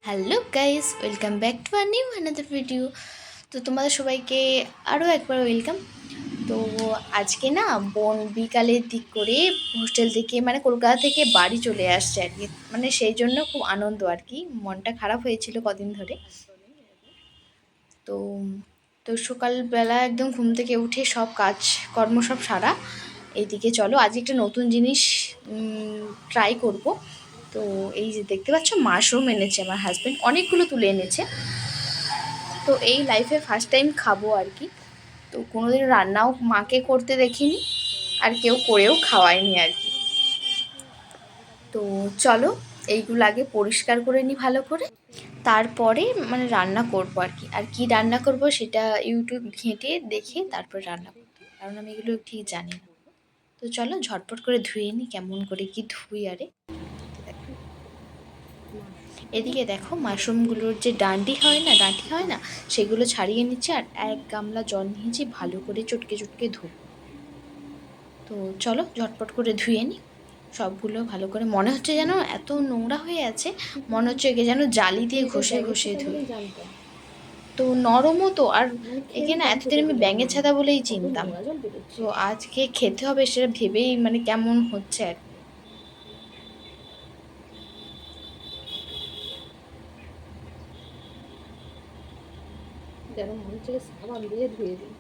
Hello guys, welcome back to our new another video. তো তোমাদের সবাইকে আরও একবার ওয়েলকাম। তো আজকে না বোন বিকালের দিক করে হোস্টেল থেকে মানে কলকাতা থেকে বাড়ি চলে আসছে আর কি, মানে সেই জন্য খুব আনন্দ আর কি। মনটা খারাপ হয়েছিল কদিন ধরে। তো তো সকালবেলা একদম ঘুম থেকে উঠে সব কাজ কর্ম সব সারা, এইদিকে চলো আজ একটা নতুন জিনিস ট্রাই করব। তো এই যে দেখতে পাচ্ছ, মাশরুম এনেছে আমার হাজব্যান্ড, অনেকগুলো তুলে এনেছে। তো এই লাইফে ফার্স্ট টাইম খাবো আর কি। তো কোনোদিন রান্নাও মাকে করতে দেখিনি, আর কেউ করেও খাওয়ায়নি আর কি। তো চলো এইগুলো আগে পরিষ্কার করে নিই ভালো করে, তারপরে মানে রান্না করবো আর কি। আর কি রান্না করব সেটা ইউটিউব ঘেঁটে দেখে তারপর রান্না করতে হবে, কারণ আমি এগুলো ঠিক জানি না। তো চলো ঝটপট করে ধুয়ে নিই, কেমন করে কি ধুই আরে। এদিকে দেখো মাশরুমগুলোর যে ডাঁটি হয় না, সেগুলো ছাড়িয়ে নিচ্ছে, আর এক গামলা জল নিয়েছি, ভালো করে চটকে চটকে ধুবো। তো চলো ঝটপট করে ধুয়ে নিই সবগুলো ভালো করে। মনে হচ্ছে যেন এত নোংরা হয়ে আছে, মনে হচ্ছে একে যেন জালি দিয়ে ঘষে ঘষে ধুই। তো নরমও তো, আর একে না এতদিন আমি ব্যাঙের ছাতা বলেই চিনতাম। তো আজকে খেতে হবে সেটা ভেবেই মানে কেমন হচ্ছে আর কি। যেন মনে হচ্ছে সাবান দিয়ে ধুয়ে দিই।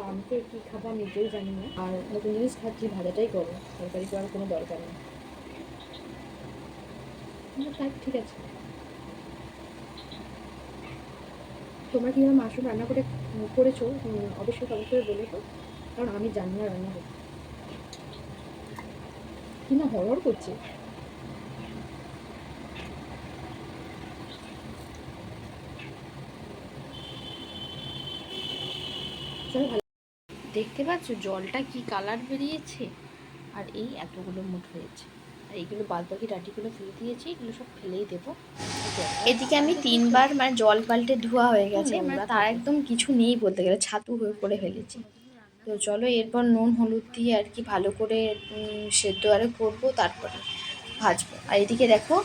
আমি তো কী খাবার নিজেই জানি না, আর নতুন জিনিস খাচ্ছি, ভাজাটাই করো, তরকারি করার কোনো দরকার নেই। তাই ঠিক আছে। তোমরা কীভাবে মাশরুম রান্না করেছো, অবশ্যই কমেন্ট করে বলো তো, কারণ আমি জানি না রান্না করতে। কি না হরহর করছে। চলো ভালো। দেখতে পাচ্ছ জলটা কি কালার বেরিয়েছে, আর এই এতগুলো মুঠ হয়েছে। আর এইগুলো বাদবাকি ডাঁটিগুলো ফেলে দিয়েছি, এগুলো সব ফেলেই দেবো। এদিকে আমি 3বার মানে জল পাল্টে ধোয়া হয়ে গেছে, মানে তার একদম কিছু নেই বলতে গেলে, ছাতু হয়ে করে ফেলেছি। তো চলো এরপর নুন হলুদ দিয়ে আর কি ভালো করে সেদ্ধ আরে করবো, তারপরে ভাজবো। আর এদিকে দেখো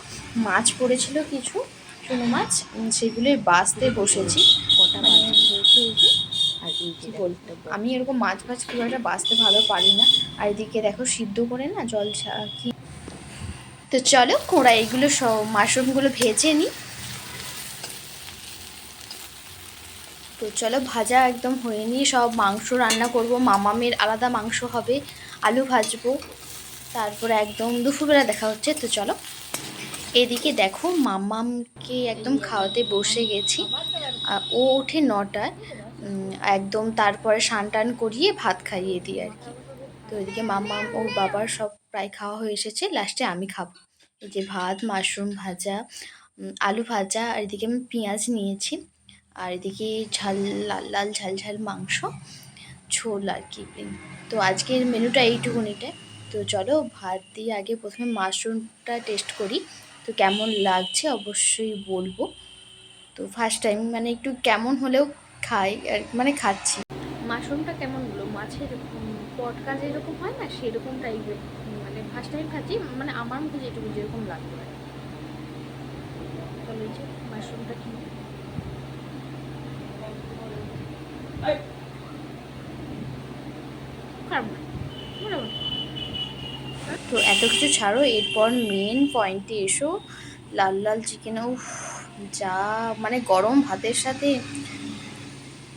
মাছ পড়েছিল কিছু, চুনো মাছ, সেগুলোই বাছতে বসেছি। কটা মানে হয়েছে এই যে। আর এই যে বলতে আমি এরকম মাছ ফাছ খুব একটা বাছতে ভালো পারি না। আর এদিকে দেখো সিদ্ধ করে না জল কি। তো চলো কোড়া এইগুলো সব মাশরুমগুলো ভেজে নিই। তো চলো ভাজা একদম হয়ে নিয়ে সব মাংস রান্না করব, মামামের আলাদা মাংস হবে, আলু ভাজবো, তারপরে একদম দুপুরবেলা দেখা হচ্ছে। তো চলো এদিকে দেখো মামামকে একদম খাওয়াতে বসে গেছি। ও ওঠে 9টায়, একদম তারপরে স্নান টান করিয়ে ভাত খাইয়ে দিই আর কি। তো এদিকে মামাম ওর বাবার সব প্রায় খাওয়া হয়ে এসেছে, লাস্টে আমি খাবো। এই যে ভাত, মাশরুম ভাজা, আলু ভাজা, আর এদিকে আমি পেঁয়াজ নিয়েছি, আর এদিকে ঝাল লাল লাল ঝাল ঝাল মাংস ঝোল আর কি। তো আজকের মেনুটা এইটুকুনিতে। তো চলো ভাত দিয়ে আগে প্রথমে মাশরুমটা টেস্ট করি, তো কেমন লাগছে অবশ্যই বলবো। তো ফার্স্ট টাইম মানে একটু কেমন হলেও খাই আর মানে খাচ্ছি। মাশরুমটা কেমন হলো, মাছের পটকা যেরকম হয় না সেরকম টাইপের, মানে ফার্স্ট টাইম খাচ্ছি, মানে আমার মুখে যেটুকু যেরকম লাগতো আর কি। চলো এই যে মাশরুমটা কিনে খারাপ না, মোটামুটি। তো এত কিছু ছাড়ো, এরপর মেন পয়েন্টে এসো। লাল লাল চিকেন, উফ যা মানে গরম ভাতের সাথে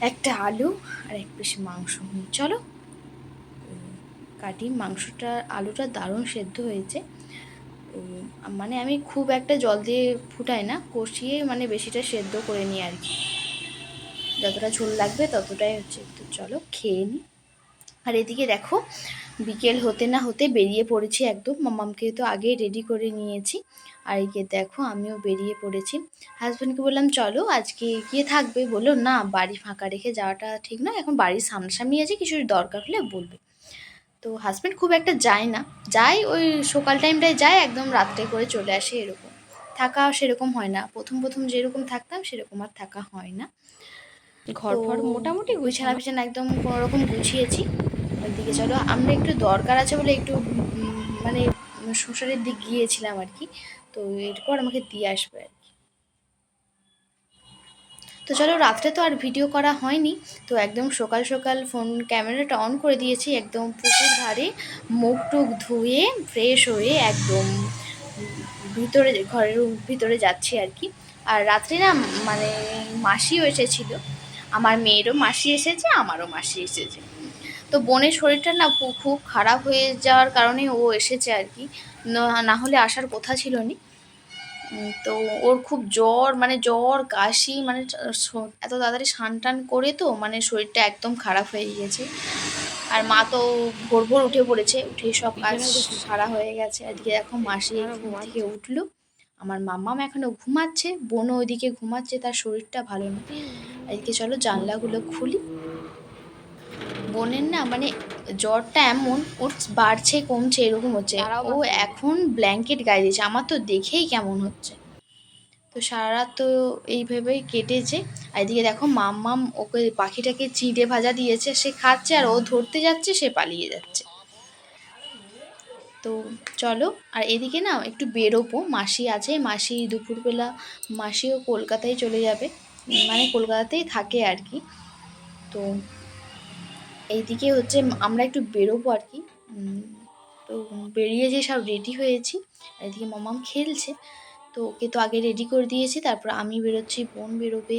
একটা আলু আর এক পিস মাংস। চলো কাটি মাংসটা, আলুটা দারুণ সেদ্ধ হয়েছে। তো মানে আমি খুব একটা জল দিয়ে ফুটাই না, কষিয়ে মানে বেশিটা সেদ্ধ করে নিই আর কি, যতটা ঝোল লাগবে ততটাই হচ্ছে। তো চলো খেয়ে নিই। আর এদিকে দেখো বিকেল হতে না হতে বেরিয়ে পড়েছি একদম, মামামকে তো আগে রেডি করে নিয়েছি। আর এদিকে দেখো আমিও বেরিয়ে পড়েছি। হাজব্যান্ডকে বললাম চলো আজকে গিয়ে থাকবে, বললো না বাড়ি ফাঁকা রেখে যাওয়াটা ঠিক নয়, এখন বাড়ির সামনাসামনি আছে, কিছু দরকার হলে বলবে। তো হাজব্যান্ড খুব একটা যায় না, যায় ওই সকাল টাইমটায় যায়, একদম রাত্রে করে চলে আসে এরকম। থাকা সেরকম হয় না, প্রথম প্রথম যেরকম থাকতাম সেরকম আর থাকা হয় না। ঘর তো ফর মোটামুটি বিছানা গুছানো। বিছানা একদম কোনো রকম গুছিয়েছি। ওইদিকে চলো আমরা একটু দরকার আছে বলে একটু মানে শ্বশুরের দিক গিয়েছিলাম আর কি। তো এরপর আমাকে দিয়ে আসবে আর কি। তো চলো রাত্রে তো আর ভিডিও করা হয়নি। তো একদম সকাল সকাল ফোন ক্যামেরাটা অন করে দিয়েছি, একদম পুকুর ধারে মুখ টুক ধুয়ে ফ্রেশ হয়ে একদম ভিতরে ঘরের ভিতরে যাচ্ছি আর কি। আর রাত্রে না মানে মাসিও এসেছিল, আমার মেয়েরও মাসি এসেছে, আমারও মাসি এসেছে। তো বোনের শরীরটা না খুব খারাপ হয়ে যাওয়ার কারণে ও এসেছে আর কি, না হলে আসার কথা ছিল না। তো ওর খুব জ্বর, মানে জ্বর কাশি, মানে এত তাড়াতাড়ি স্নান টান করে তো মানে শরীরটা একদম খারাপ হয়ে গিয়েছে। আর মা তো ভোর ভোর উঠে পড়েছে, উঠে সব কাজ বিছানা গুছিয়ে সারা হয়ে গেছে। এদিকে দেখো মাসি এই তারা ঘুম থেকে ঘুমাচ্ছে। উঠলো, আমার মাম্মাম এখনো ঘুমাচ্ছে, বোনও ওইদিকে ঘুমাচ্ছে, তার শরীরটা ভালো না। এদিকে চলো জানলাগুলো খুলি। বোনের না মানে জ্বরটা এমন ওর বাড়ছে কমছে এরকম হচ্ছে। তারাও ও মাছ কিনবে। এখন ব্ল্যাঙ্কেট গায়ে দিয়েছে, আমার তো দেখেই কেমন হচ্ছে। তো সারা রাত তো এইভাবেই কেটেছে। আর এদিকে দেখো মাম্মাম ওকে পাখিটাকে চিঁড়ে ভাজা দিয়েছে, সে খাচ্ছে, আর ও ধরতে যাচ্ছে, সে পালিয়ে যাচ্ছে। তো চলো, আর এদিকে না একটু বেরোবো, মাসি আছে, মাসি দুপুরবেলা মাসিও কলকাতায় চলে যাবে, মানে কলকাতাতেই থাকে আর কি। তো এইদিকে হচ্ছে আমরা একটু বেরোবো আর কি। উম, তো বেরিয়ে যে সব রেডি হয়েছি, আর এদিকে মামাম খেলছে। তো ওকে তো আগে রেডি করে দিয়েছি, তারপর আমি বেরোচ্ছি, বোন বেরোবে।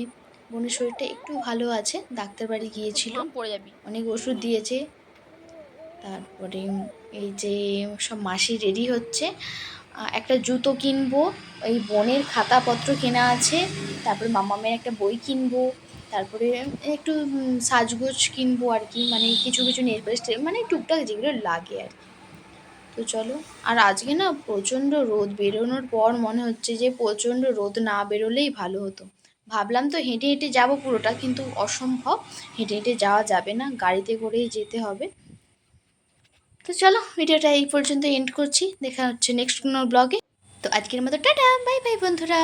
বোনের শরীরটা একটু ভালো আছে, ডাক্তার বাড়ি গিয়েছিল, হাম পড়ে যাবি। অনেক ওষুধ দিয়েছে। তারপরে এই যে সব মাসি রেডি হচ্ছে, একটা জুতো কিনবো, এই বোনের খাতাপত্র কেনা আছে, তারপরে মামামের একটা বই কিনবো, তারপরে একটু সাজগোজ কিনবো আর কি, মানে কিছু কিছু নেল পালিশ মানে টুকটাক যেগুলো লাগে আর কি। তো চলো, আর আজকে না প্রচণ্ড রোদ, বেরোনোর পর মনে হচ্ছে যে প্রচণ্ড রোদ, না বেরোলেই ভালো হতো। ভাবলাম তো হেঁটে হেঁটে যাবো পুরোটা, কিন্তু অসম্ভব, হেঁটে হেঁটে যাওয়া যাবে না, গাড়িতে করেই যেতে হবে। তো চলো ভিডিওটা এই পর্যন্ত এন্ড করছি, দেখা হচ্ছে নেক্সট কোনো ব্লগে। তো আজকের মতো টাটা, বাই বাই বন্ধুরা।